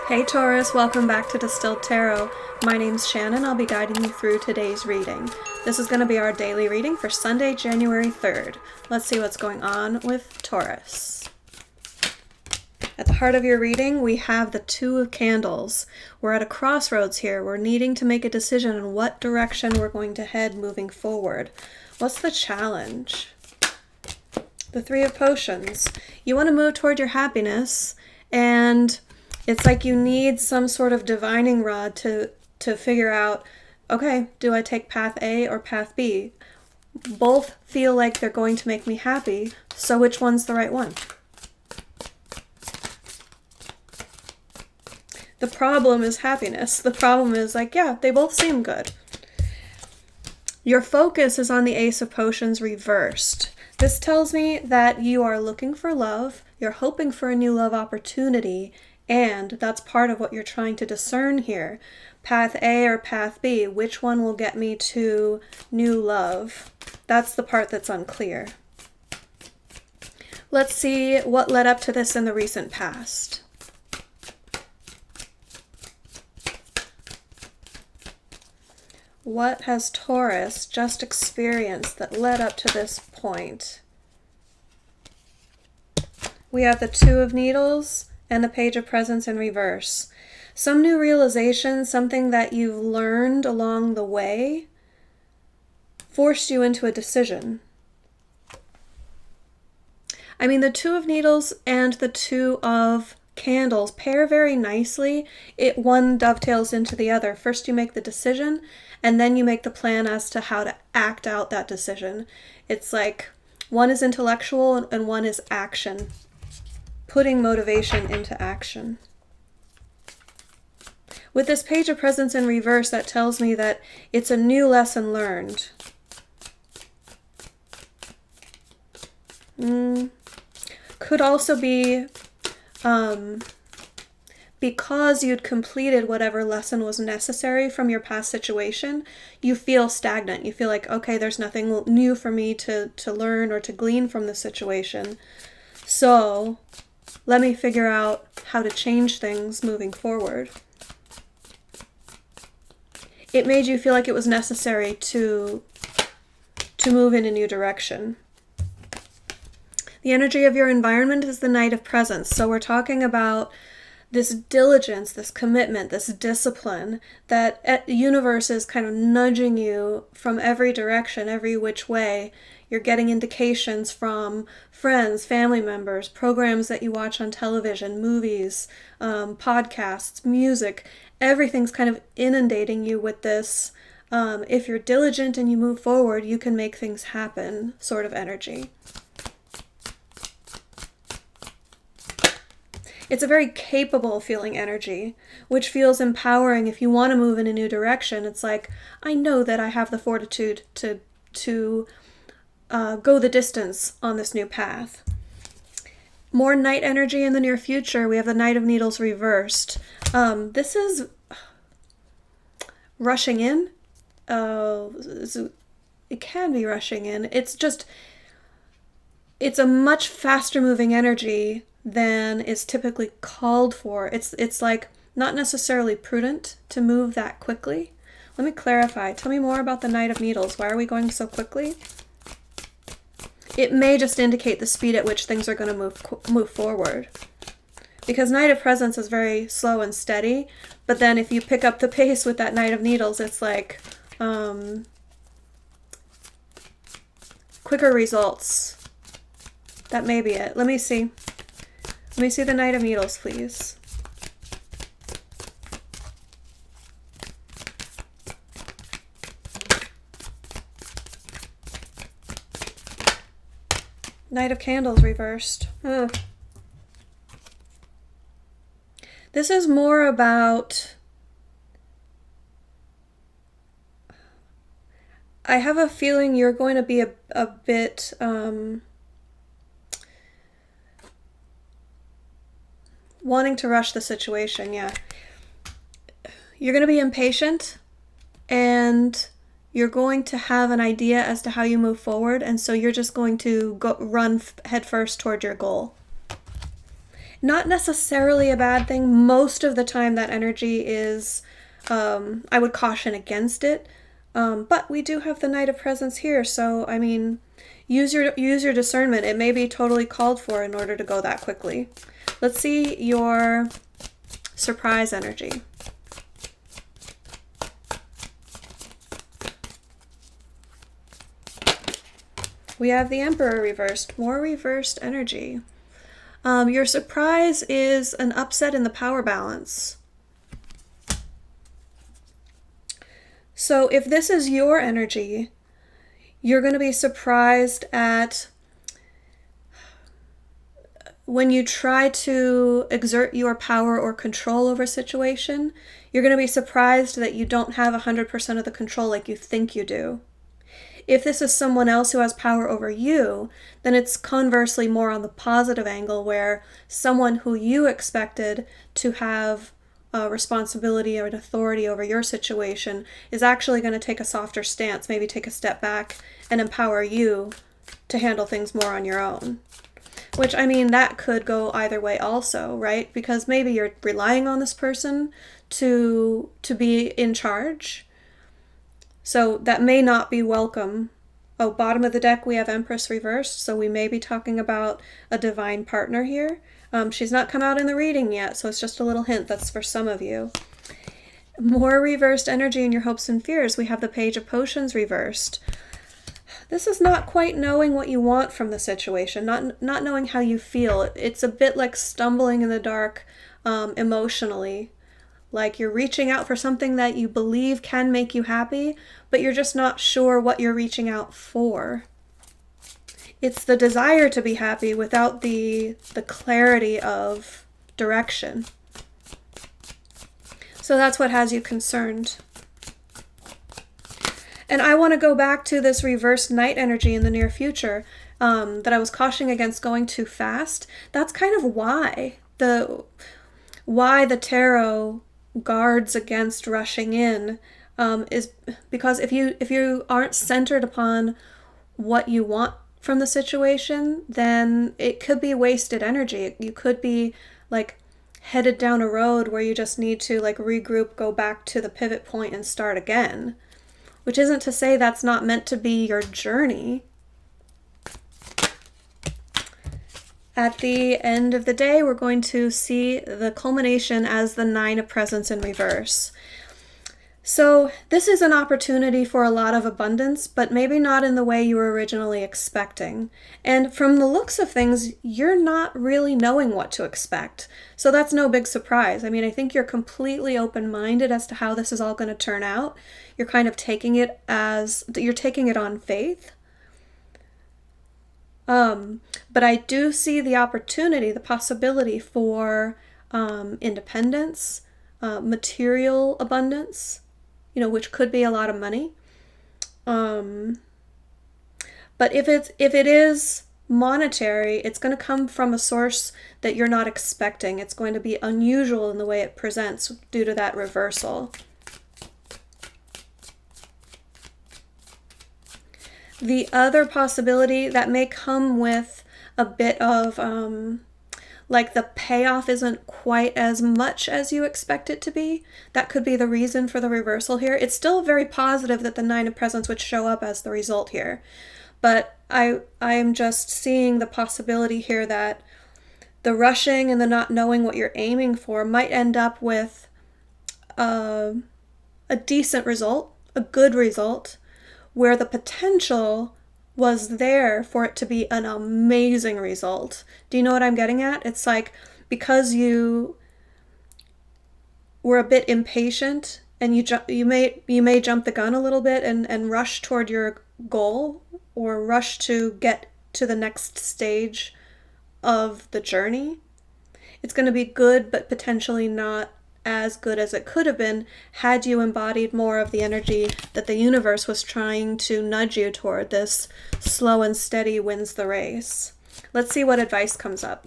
Hey Taurus, welcome back to Distilled Tarot. My name's Shannon. I'll be guiding you through today's reading. This is going to be our daily reading for Sunday, January 3rd. Let's see what's going on with Taurus. At the heart of your reading, we have the Two of Candles. We're at a crossroads here. We're needing to make a decision on what direction we're going to head moving forward. What's the challenge? The Three of Potions. You want to move toward your happiness, and it's like you need some sort of divining rod to figure out, okay, do I take path A or path B? Both feel like they're going to make me happy, so which one's the right one? The problem is happiness. The problem is like, yeah, they both seem good. Your focus is on the Ace of Potions reversed. This tells me that you are looking for love, you're hoping for a new love opportunity, and that's part of what you're trying to discern here. Path A or path B, which one will get me to new love? That's the part that's unclear. Let's see what led up to this in the recent past. What has Taurus just experienced that led up to this point? We have the Two of Needles and the Page of Presents in reverse. Some new realization, something that you've learned along the way, forced you into a decision. I mean, the Two of Needles and the Two of Candles pair very nicely. One dovetails into the other. First you make the decision, and then you make the plan as to how to act out that decision. It's like one is intellectual and one is action. Putting motivation into action. With this Page of Presents in reverse, that tells me that it's a new lesson learned. Could also be because you'd completed whatever lesson was necessary from your past situation, you feel stagnant. You feel like, okay, there's nothing new for me to learn or to glean from the situation. So let me figure out how to change things moving forward. It made you feel like it was necessary to move in a new direction. The energy of your environment is the Knight of Presents. So we're talking about this diligence, this commitment, this discipline that the universe is kind of nudging you from every direction, every which way. You're getting indications from friends, family members, programs that you watch on television, movies, podcasts, music. Everything's kind of inundating you with this. If you're diligent and you move forward, you can make things happen sort of energy. It's a very capable feeling energy, which feels empowering if you want to move in a new direction. It's like, I know that I have the fortitude to go the distance on this new path. More night energy in the near future. We have the Knight of Needles reversed. This is rushing in. It can be rushing in. It's a much faster moving energy than is typically called for. It's like not necessarily prudent to move that quickly. Let me clarify. Tell me more about the Knight of Needles. Why are we going so quickly? It may just indicate the speed at which things are going to move forward. Because Knight of Presents is very slow and steady, but then if you pick up the pace with that Knight of Needles, it's like quicker results. That may be it. Let me see. Let me see the Knight of Needles, please. Knight of Candles reversed. This is more about... I have a feeling you're going to be a bit... wanting to rush the situation, yeah. You're going to be impatient, and you're going to have an idea as to how you move forward, and so you're just going to run headfirst toward your goal. Not necessarily a bad thing. Most of the time that energy is, I would caution against it. But we do have the Knight of Presence here, so I mean, use your discernment. It may be totally called for in order to go that quickly. Let's see your surprise energy. We have the Emperor reversed, more reversed energy. Your surprise is an upset in the power balance. So if this is your energy, you're going to be surprised at when you try to exert your power or control over a situation, you're going to be surprised that you don't have 100% of the control like you think you do. If this is someone else who has power over you, then it's conversely more on the positive angle where someone who you expected to have responsibility or an authority over your situation is actually going to take a softer stance, maybe take a step back and empower you to handle things more on your own. Which, I mean, that could go either way also, right? Because maybe you're relying on this person to be in charge. So that may not be welcome. Oh, bottom of the deck we have Empress reversed, so we may be talking about a divine partner here. She's not come out in the reading yet, so it's just a little hint. That's for some of you. More reversed energy in your hopes and fears. We have the Page of Potions reversed. This is not quite knowing what you want from the situation, not knowing how you feel. It's a bit like stumbling in the dark emotionally. Like you're reaching out for something that you believe can make you happy, but you're just not sure what you're reaching out for. It's the desire to be happy without the clarity of direction. So that's what has you concerned. And I want to go back to this reversed Knight energy in the near future that I was cautioning against going too fast. That's kind of why the tarot guards against rushing in is because if you aren't centered upon what you want from the situation, then it could be wasted energy. You could be like headed down a road where you just need to like regroup, go back to the pivot point and start again, which isn't to say that's not meant to be your journey. At the end of the day, we're going to see the culmination as the Nine of Presents in reverse. So this is an opportunity for a lot of abundance, but maybe not in the way you were originally expecting. And from the looks of things, you're not really knowing what to expect. So that's no big surprise. I mean, I think you're completely open-minded as to how this is all going to turn out. You're kind of taking it on faith. But I do see the opportunity, the possibility for independence, material abundance, which could be a lot of money. But if it is monetary, it's going to come from a source that you're not expecting. It's going to be unusual in the way it presents due to that reversal. The other possibility that may come with a bit of like the payoff isn't quite as much as you expect it to be. That could be the reason for the reversal here. It's still very positive that the Nine of Presents would show up as the result here. But I'm just seeing the possibility here that the rushing and the not knowing what you're aiming for might end up with a decent result, a good result, where the potential was there for it to be an amazing result. Do you know what I'm getting at? It's like because you were a bit impatient and you may jump the gun a little bit and rush toward your goal or rush to get to the next stage of the journey. It's going to be good, but potentially not as good as it could have been had you embodied more of the energy that the universe was trying to nudge you toward. This slow and steady wins the race. Let's see what advice comes up.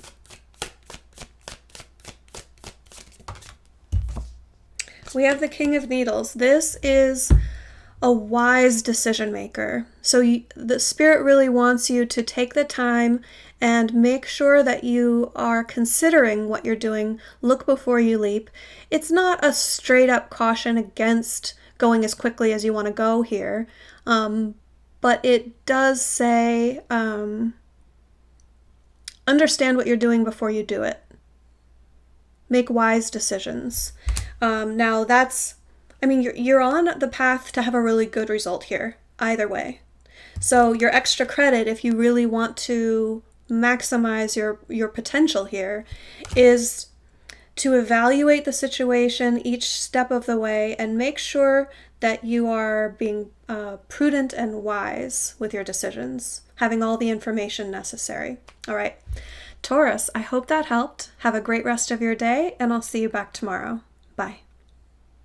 We have the King of Needles. This is a wise decision maker. So the Spirit really wants you to take the time and make sure that you are considering what you're doing. Look before you leap. It's not a straight up caution against going as quickly as you want to go here, but it does say understand what you're doing before you do it. Make wise decisions. Now you're on the path to have a really good result here, either way. So your extra credit, if you really want to maximize your potential here, is to evaluate the situation each step of the way and make sure that you are being prudent and wise with your decisions, having all the information necessary. All right, Taurus, I hope that helped. Have a great rest of your day, and I'll see you back tomorrow. Bye.